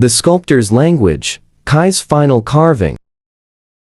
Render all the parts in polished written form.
The sculptor's language, Kai's final carving.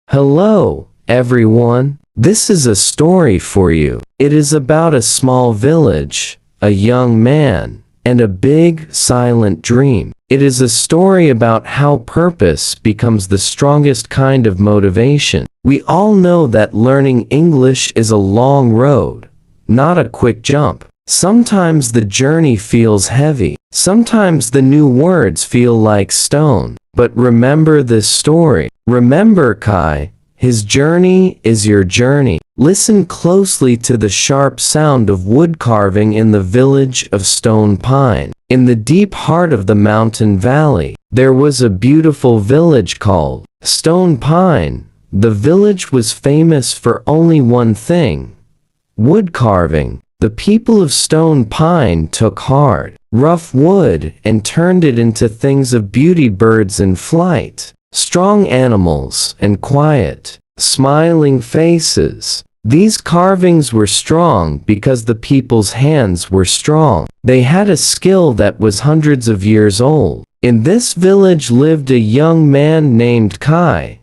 Hello, everyone. This is a story for you. It is about a small village, a young man, and a big, silent dream. It is a story about how purpose becomes the strongest kind of motivation. We all know that learning English is a long road, not a quick jump. Sometimes the journey feels heavy. Sometimes the new words feel like stone. But remember this story. Remember Kai. His journey is your journey. Listen closely to the sharp sound of wood carving in the village of Stone Pine. In the deep heart of the mountain valley, there was a beautiful village called Stone Pine. The village was famous for only one thing: wood carving. The people of Stone Pine took hard, rough wood and turned it into things of beauty: birds in flight, strong animals, and quiet, smiling faces. These carvings were strong because the people's hands were strong. They had a skill that was hundreds of years old. In this village lived a young man named Kai.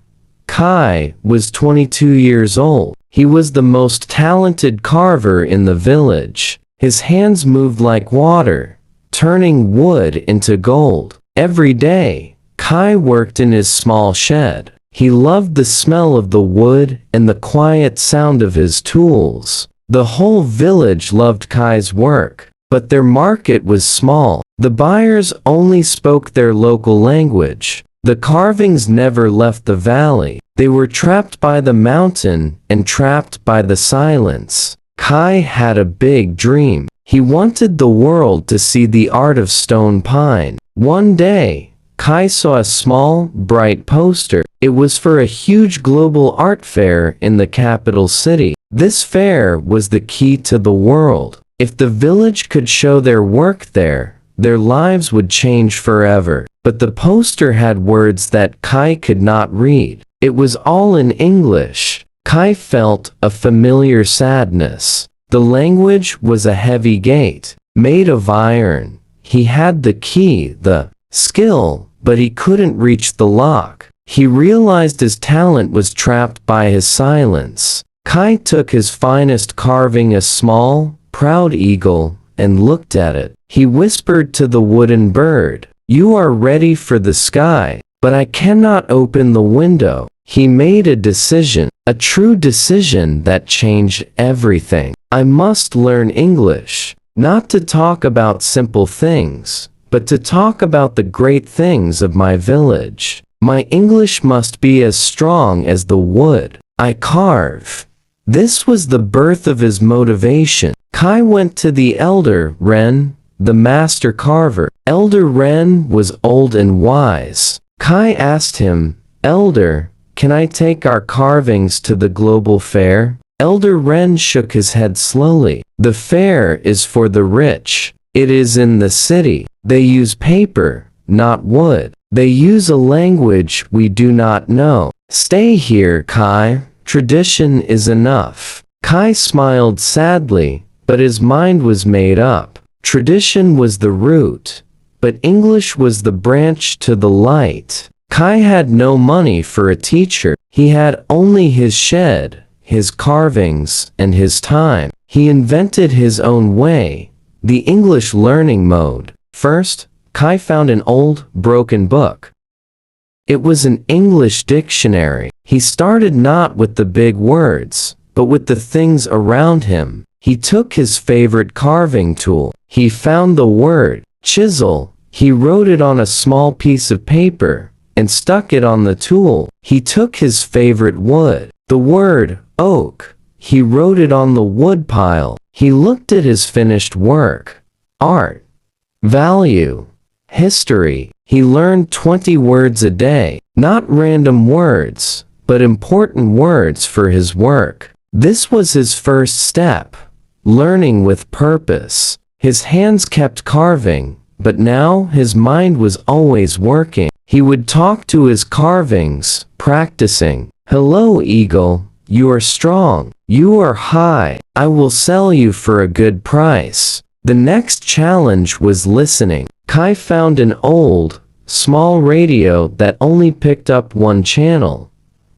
Kai was 22 years old. He was the most talented carver in the village. His hands moved like water, turning wood into gold. Every day, Kai worked in his small shed. He loved the smell of the wood and the quiet sound of his tools. The whole village loved Kai's work, but their market was small. The buyers only spoke their local language. The carvings never left the valley. They were trapped by the mountain and trapped by the silence. Kai had a big dream. He wanted the world to see the art of Stone Pine. One day, Kai saw a small, bright poster. It was for a huge global art fair in the capital city. This fair was the key to the world. If the village could show their work there, their lives would change forever. But the poster had words that Kai could not read. It was all in English. Kai felt a familiar sadness. The language was a heavy gate, made of iron. He had the key, the skill, but he couldn't reach the lock. He realized his talent was trapped by his silence. Kai took his finest carving, a small, proud eagle, and looked at it. He whispered to the wooden bird, "You are ready for the sky, but I cannot open the window." He made a decision, a true decision that changed everything. I must learn English, not to talk about simple things, but to talk about the great things of my village. My English must be as strong as the wood I carve. This was the birth of his motivation. Kai went to the elder Ren, the master carver. Elder Ren was old and wise. Kai asked him, "Elder, can I take our carvings to the global fair?" Elder Ren shook his head slowly. "The fair is for the rich. It is in the city. They use paper, not wood. They use a language we do not know. Stay here, Kai. Tradition is enough." Kai smiled sadly, but his mind was made up. Tradition was the root, but English was the branch to the light. Kai had no money for a teacher. He had only his shed, his carvings, and his time. He invented his own way, the English learning mode. First, Kai found an old, broken book. It was an English dictionary. He started not with the big words, but with the things around him. He took his favorite carving tool. He found the word chisel. He wrote it on a small piece of paper and stuck it on the tool. He took his favorite wood, the word oak. He wrote it on the wood pile. He looked at his finished work. Art, value, history. He learned 20 words a day, not random words, but important words for his work. This was his first step, learning with purpose. His hands kept carving, but now his mind was always working. He would talk to his carvings, practicing. "Hello, eagle. You are strong. You are high. I will sell you for a good price." The next challenge was listening. Kai found an old, small radio that only picked up one channel,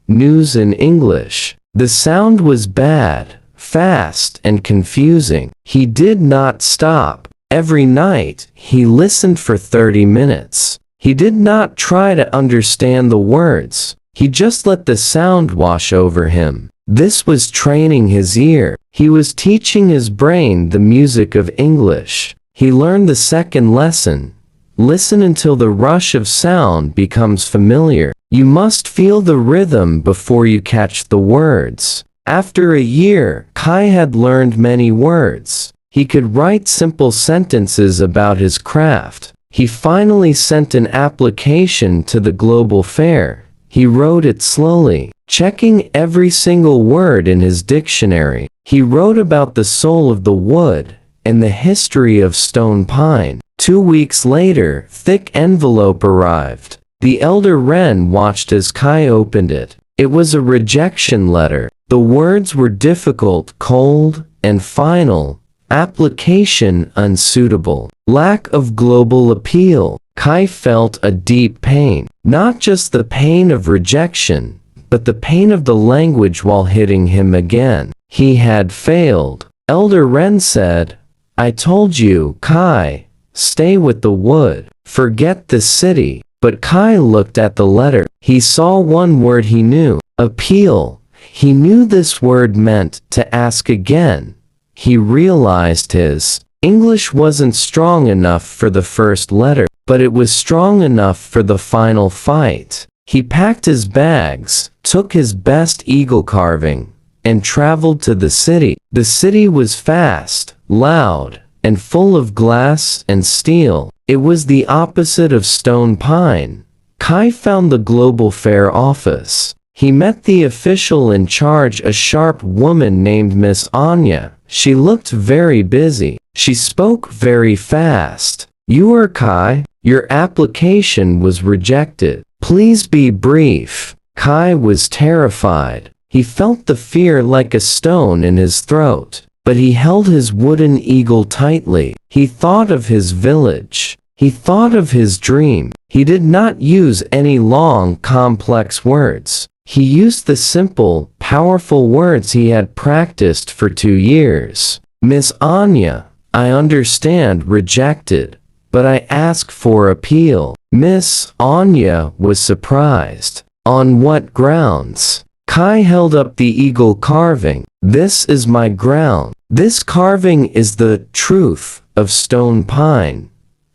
news in English. The sound was bad, fast, and confusing. He did not stop. Every night, he listened for 30 minutes. He did not try to understand the words. He just let the sound wash over him. This was training his ear. He was teaching his brain the music of English. He learned the second lesson. Listen until the rush of sound becomes familiar. You must feel the rhythm before you catch the words. After a year, Kai had learned many words. He could write simple sentences about his craft. He finally sent an application to the global fair. He wrote it slowly, checking every single word in his dictionary. He wrote about the soul of the wood and the history of stone pine. 2 weeks later, thick envelope arrived. The elder wren watched as Kai opened it. It was a rejection letter. The words were difficult, cold, and final. Application unsuitable. Lack of global appeal. Kai felt a deep pain. Not just the pain of rejection, but the pain of the language while hitting him again. He had failed. Elder Wren said, "I told you, Kai, stay with the wood. Forget the city." But Kai looked at the letter. He saw one word he knew. Appeal. He knew this word meant to ask again. He realized his English wasn't strong enough for the first letter, but it was strong enough for the final fight. He packed his bags, took his best eagle carving, and traveled to the city. The city was fast, loud, and full of glass and steel. It was the opposite of stone pine. Kai found the global fair office. He met the official in charge, a sharp woman named Miss Anya. She looked very busy. She spoke very fast. "You are Kai. Your application was rejected. Please be brief." Kai was terrified. He felt the fear like a stone in his throat, but he held his wooden eagle tightly. He thought of his village. He thought of his dream. He did not use any long, complex words. He used the simple, powerful words he had practiced for 2 years. "Miss Anya, I understand rejected, but I ask for appeal." Miss Anya was surprised. "On what grounds?" Kai held up the eagle carving. "This is my ground. This carving is the truth of stone pine.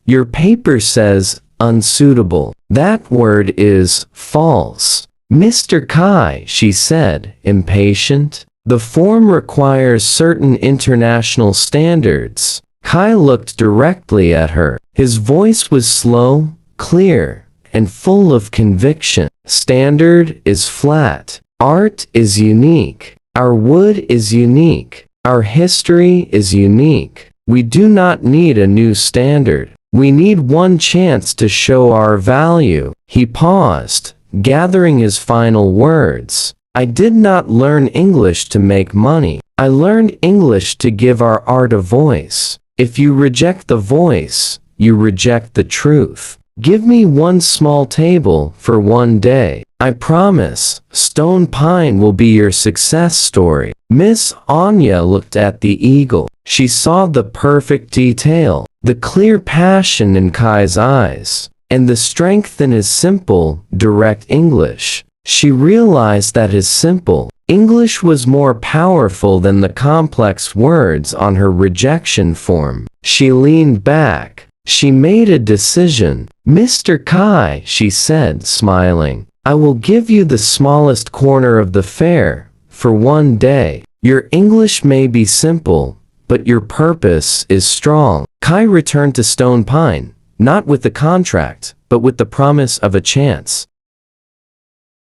Your paper says unsuitable. That word is false." "Mr. Kai," she said, impatient, "the form requires certain international standards." Kai looked directly at her. His voice was slow, clear, and full of conviction. "Standard is flat. Art is unique. Our wood is unique. Our history is unique. We do not need a new standard. We need one chance to show our value." He paused, gathering his final words. "I did not learn English to make money. I learned English to give our art a voice. If you reject the voice, you reject the truth. Give me one small table for one day. I promise, stone pine will be your success story." Miss Anya looked at the eagle. She saw the perfect detail, the clear passion in Kai's eyes, and the strength in his simple, direct English. She realized that his simple English was more powerful than the complex words on her rejection form. She leaned back. She made a decision. "Mr. Kai," she said, smiling, "I will give you the smallest corner of the fair for one day. Your English may be simple, but your purpose is strong." Kai returned to Stone Pine, not with the contract, but with the promise of a chance.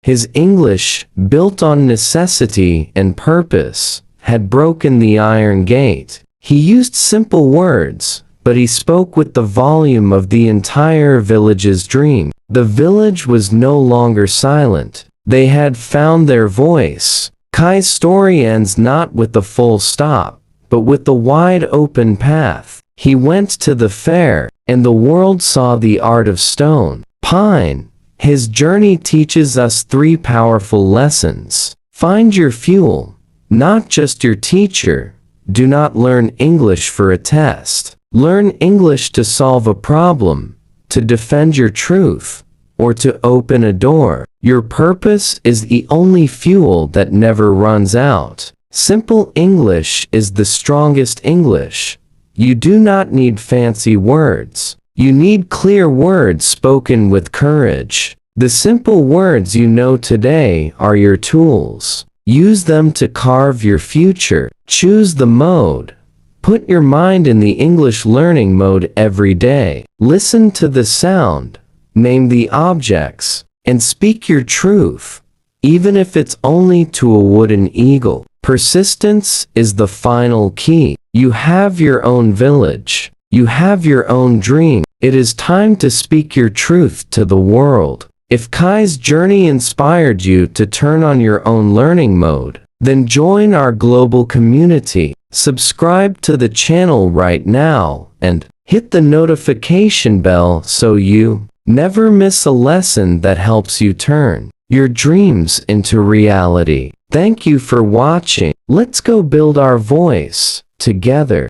His English, built on necessity and purpose, had broken the iron gate. He used simple words, but he spoke with the volume of the entire village's dream. The village was no longer silent. They had found their voice. Kai's story ends not with the full stop, but with the wide open path. He went to the fair, and the world saw the art of stone. Pine. His journey teaches us three powerful lessons. Find your fuel, not just your teacher. Do not learn English for a test. Learn English to solve a problem, to defend your truth, or to open a door. Your purpose is the only fuel that never runs out. Simple English is the strongest English. You do not need fancy words. You need clear words spoken with courage. The simple words you know today are your tools. Use them to carve your future. Choose the mode. Put your mind in the English learning mode every day. Listen to the sound, name the objects, and speak your truth, even if it's only to a wooden eagle. Persistence is the final key. You have your own village. You have your own dream. It is time to speak your truth to the world. If Kai's journey inspired you to turn on your own learning mode, then join our global community. Subscribe to the channel right now and hit the notification bell so you never miss a lesson that helps you turn your dreams into reality. Thank you for watching. Let's go build our voice together.